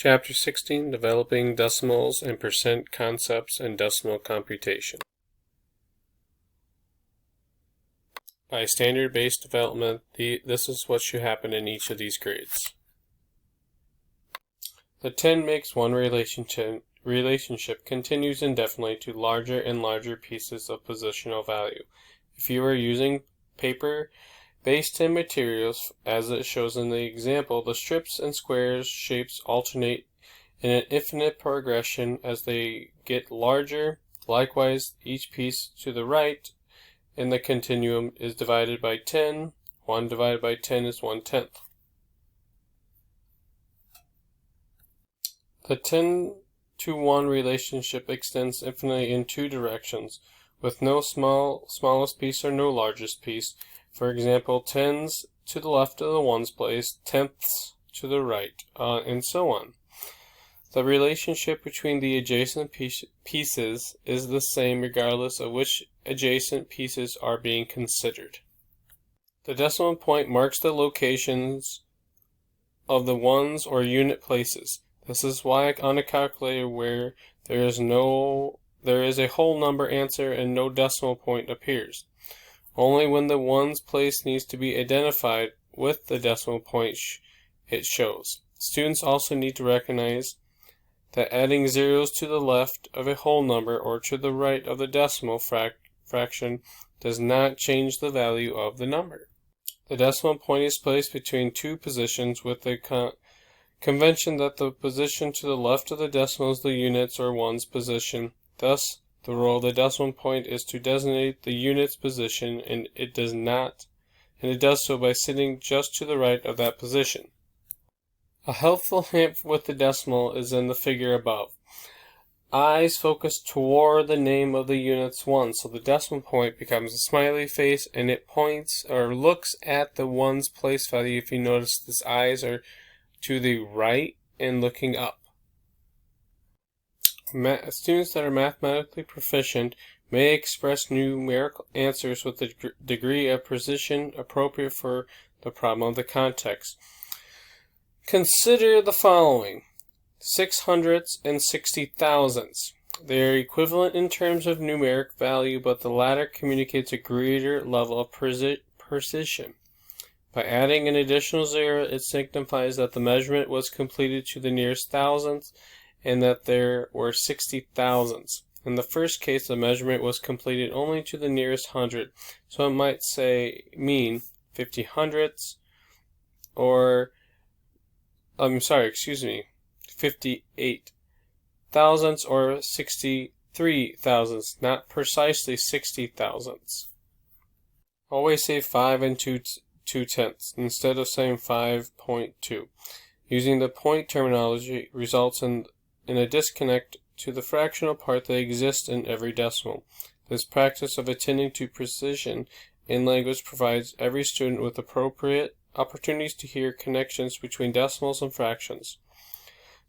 Chapter 16, Developing Decimals and Percent Concepts in Decimal Computation. By standard-based development, this is what should happen in each of these grades. The 10 makes 1 relationship continues indefinitely to larger and larger pieces of positional value. If you are using paper base 10 materials, as it shows in the example, the strips and squares shapes alternate in an infinite progression as they get larger. Likewise, each piece to the right in the continuum is divided by 10. 1 divided by 10 is 1/10. The 10 to 1 relationship extends infinitely in 2 directions, with no smallest piece or no largest piece. For example, tens to the left of the ones place, tenths to the right, and so on. The relationship between the adjacent pieces is the same regardless of which adjacent pieces are being considered. The decimal point marks the locations of the ones or unit places. This is why on a calculator where there is a whole number answer and no decimal point appears. Only when the ones place needs to be identified with the decimal point it shows. Students also need to recognize that adding zeros to the left of a whole number or to the right of the decimal fraction does not change the value of the number. The decimal point is placed between 2 positions with the convention that the position to the left of the decimal is the units or ones position. Thus, the role of the decimal point is to designate the unit's position, and it does so by sitting just to the right of that position. A helpful hint with the decimal is in the figure above. Eyes focus toward the name of the unit's 1, so the decimal point becomes a smiley face and it points or looks at the 1's place value. If you notice, its eyes are to the right and looking up. Students that are mathematically proficient may express numerical answers with a degree of precision appropriate for the problem of the context. Consider the following: 600ths and 60,000ths. They are equivalent in terms of numeric value, but the latter communicates a greater level of precision. By adding an additional 0, it signifies that the measurement was completed to the nearest thousandth and that there were 60,000ths. In the first case, the measurement was completed only to the nearest hundred, so it might mean 50 hundredths, or 58 thousandths or 63 thousandths, not precisely 60 thousandths. Always say 5 and 2/10 instead of saying 5.2. Using the point terminology results in a disconnect to the fractional part that exists in every decimal. This practice of attending to precision in language provides every student with appropriate opportunities to hear connections between decimals and fractions,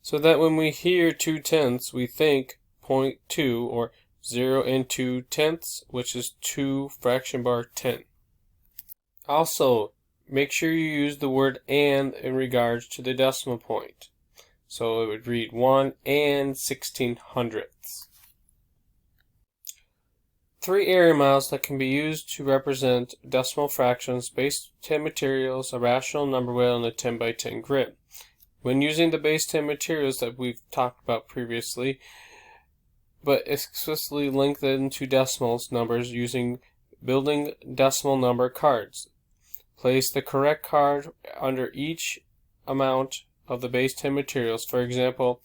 so that when we hear 2/10, we think 0.2 or 0 and 2/10, which is 2 fraction bar 10. Also, make sure you use the word "and" in regards to the decimal point. So it would read 1 and 1600ths. 3 area miles that can be used to represent decimal fractions: base 10 materials, a rational number wheel, and a 10 by 10 grid. When using the base 10 materials that we've talked about previously, but explicitly link them to decimals numbers using building decimal number cards. Place the correct card under each amount of the base 10 materials, for example,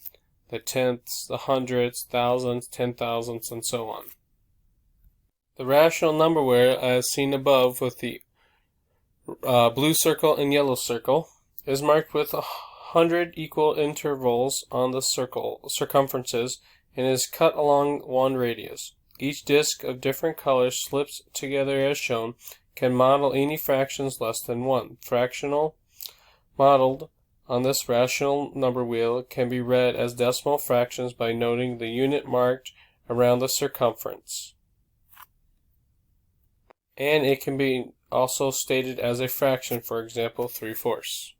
the tenths, the hundredths, thousandths, 10,000ths, and so on. The rational number wheel, as seen above with the blue circle and yellow circle, is marked with 100 equal intervals on the circumferences and is cut along 1 radius. Each disc of different colors slips together as shown can model any fractions less than 1. Fractional modeled on this rational number wheel can be read as decimal fractions by noting the unit marked around the circumference. And it can be also stated as a fraction, for example, 3/4.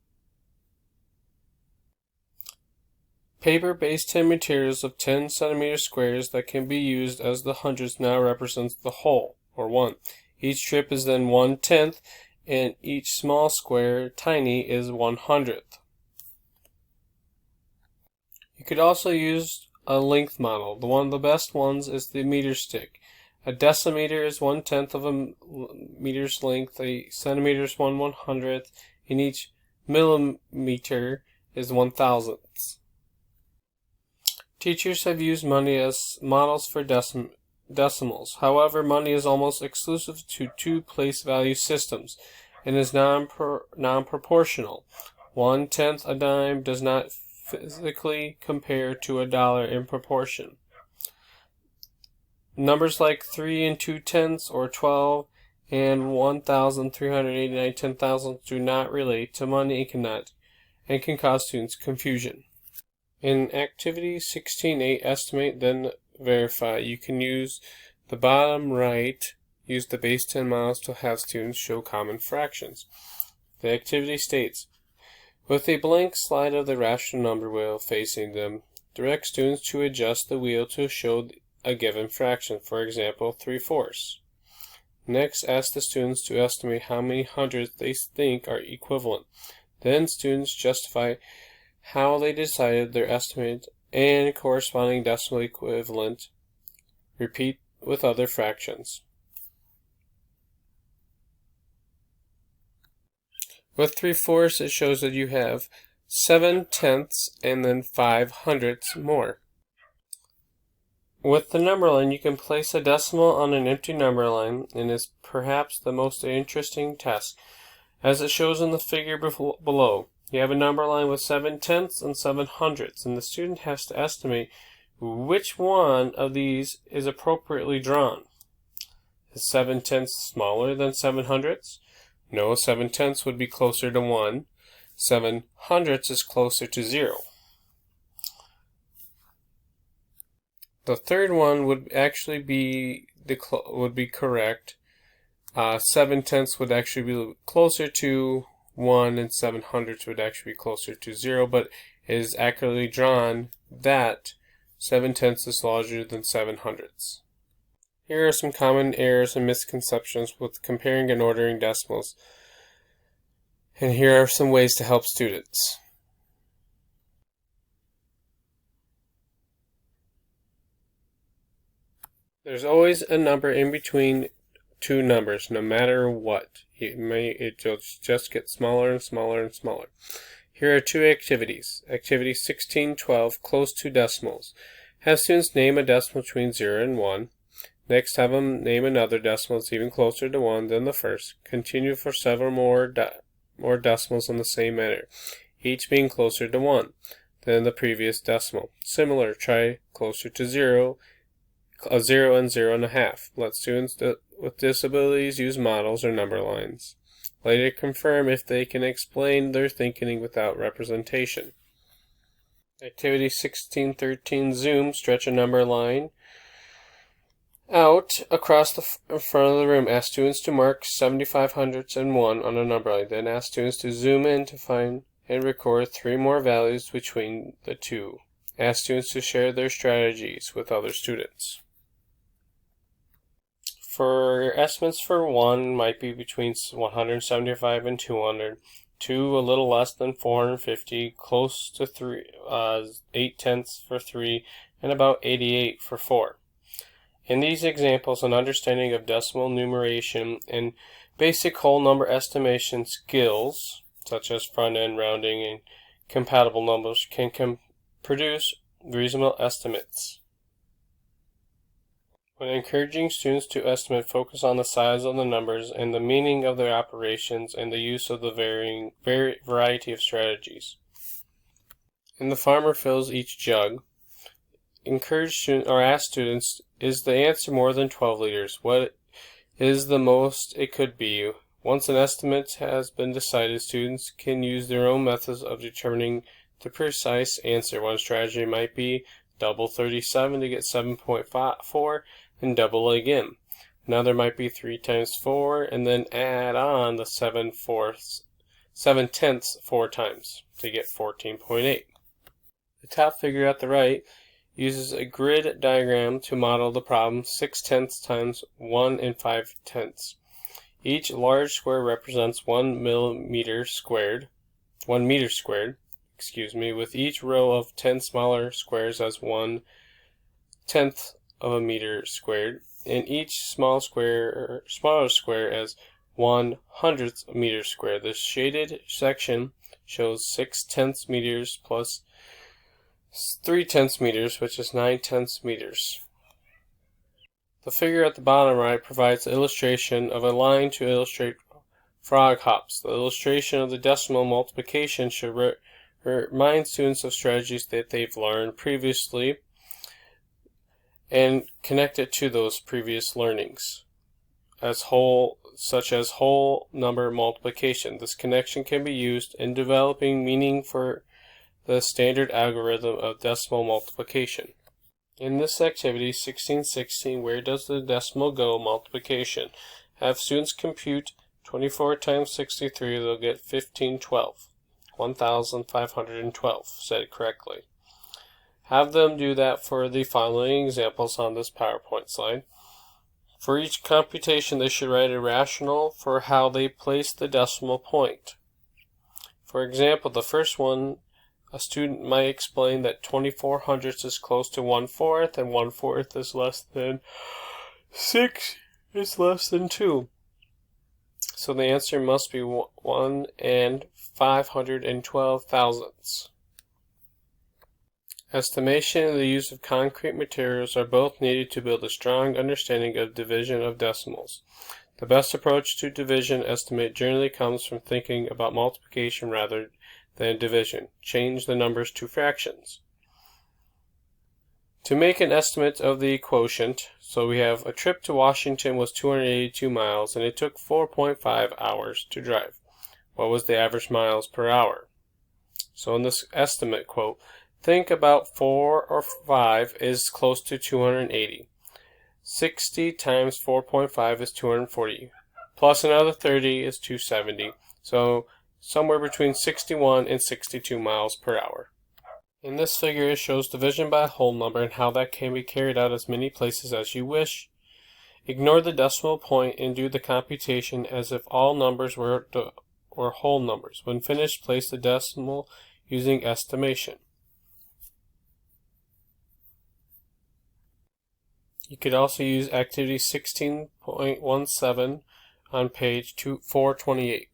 Paper-based tin materials of 10 centimeter squares that can be used as the hundredths now represents the whole, or 1. Each strip is then 1/10, and each small square, tiny, is 1/100th. You could also use a length model. One of the best ones is the meter stick. A decimeter is 1/10 of a meter's length, a centimeter is 1/100th, and each millimeter is 1/1000th. Teachers have used money as models for decimals. However, money is almost exclusive to two place value systems and is non-proportional. 1/10 a dime does not physically compare to a dollar in proportion. Numbers like 3 and 2/10 or 12 and 1,389 10,000 do not relate to money and can cause students confusion. In Activity 16.8, Estimate Then Verify, you can use the bottom right, use the base 10 models to have students show common fractions. The activity states, with a blank slide of the rational number wheel facing them, direct students to adjust the wheel to show a given fraction, for example, 3/4. Next, ask the students to estimate how many hundredths they think are equivalent. Then students justify how they decided their estimate and corresponding decimal equivalent. Repeat with other fractions. With 3/4, it shows that you have 7/10 and then 5/100 more. With the number line, you can place a decimal on an empty number line, and is perhaps the most interesting task, as it shows in the figure below. You have a number line with 7/10 and 7/100, and the student has to estimate which one of these is appropriately drawn. Is 7/10 smaller than 7/100? No, 7/10 would be closer to 1. 7/100 is closer to 0. The third one would actually be correct. 7/10 would actually be closer to 1, and 7/100 would actually be closer to 0, but it is accurately drawn that 7/10 is larger than 7/100. Here are some common errors and misconceptions with comparing and ordering decimals, and here are some ways to help students. There's always a number in between two numbers, no matter what. It'll just get smaller and smaller and smaller. Here are two activities. Activity 16.12, Close to Decimals. Have students name a decimal between 0 and 1. Next, have them name another decimal that's even closer to 1 than the first. Continue for several more decimals in the same manner, each being closer to 1 than the previous decimal. Similar, try closer to 0, a 0 and 0.5. Let students with disabilities use models or number lines. Later confirm if they can explain their thinking without representation. Activity 16.13, Zoom. Stretch a number line out across the front of the room. Ask students to mark 75/100 and 1 on a number line. Then ask students to zoom in to find and record 3 more values between the two. Ask students to share their strategies with other students. For your estimates for 1 might be between 175 and 200. 2 a little less than 450, close to 3, 8/10 for 3, and about 88 for 4. In these examples, an understanding of decimal numeration and basic whole number estimation skills, such as front-end rounding and compatible numbers, can produce reasonable estimates. When encouraging students to estimate, focus on the size of the numbers and the meaning of their operations and the use of the variety of strategies. And the farmer fills each jug. Encourage students or ask students, is the answer more than 12 liters? What is the most it could be? Once an estimate has been decided, students can use their own methods of determining the precise answer. One strategy might be double 37 to get 7.4 and double again. Another might be 3 times 4 and then add on the 7/10 4 times to get 14.8. The top figure at the right uses a grid diagram to model the problem 6/10 times 1 and 5/10. Each large square represents 1 meter squared, with each row of 10 smaller squares as 1/10 of a meter squared, and each smaller square as 1/100th meter squared. The shaded section shows 6/10 meters plus 3/10 meters, which is 9/10 meters. The figure at the bottom right provides the illustration of a line to illustrate frog hops. The illustration of the decimal multiplication should remind students of strategies that they've learned previously and connect it to those previous learnings, such as whole number multiplication. This connection can be used in developing meaning for the standard algorithm of decimal multiplication. In this activity, 1616, where does the decimal go multiplication, have students compute 24 times 63, they'll get 1512, 1512, said correctly. Have them do that for the following examples on this PowerPoint slide. For each computation, they should write a rationale for how they place the decimal point. For example, the first one, a student might explain that 24 hundredths is close to 1/4, and 1/4 is less than 6 is less than 2. So the answer must be 1 and 512 thousandths. Estimation and the use of concrete materials are both needed to build a strong understanding of division of decimals. The best approach to division estimate generally comes from thinking about multiplication rather than division. Change the numbers to fractions. To make an estimate of the quotient, so we have a trip to Washington was 282 miles and it took 4.5 hours to drive. What was the average miles per hour? So in this estimate quote, think about 4 or 5 is close to 280. 60 times 4.5 is 240. Plus another 30 is 270. So somewhere between 61 and 62 miles per hour. In this figure, it shows division by a whole number and how that can be carried out as many places as you wish. Ignore the decimal point and do the computation as if all numbers were whole numbers. When finished, place the decimal using estimation. You could also use activity 16.17 on page 428.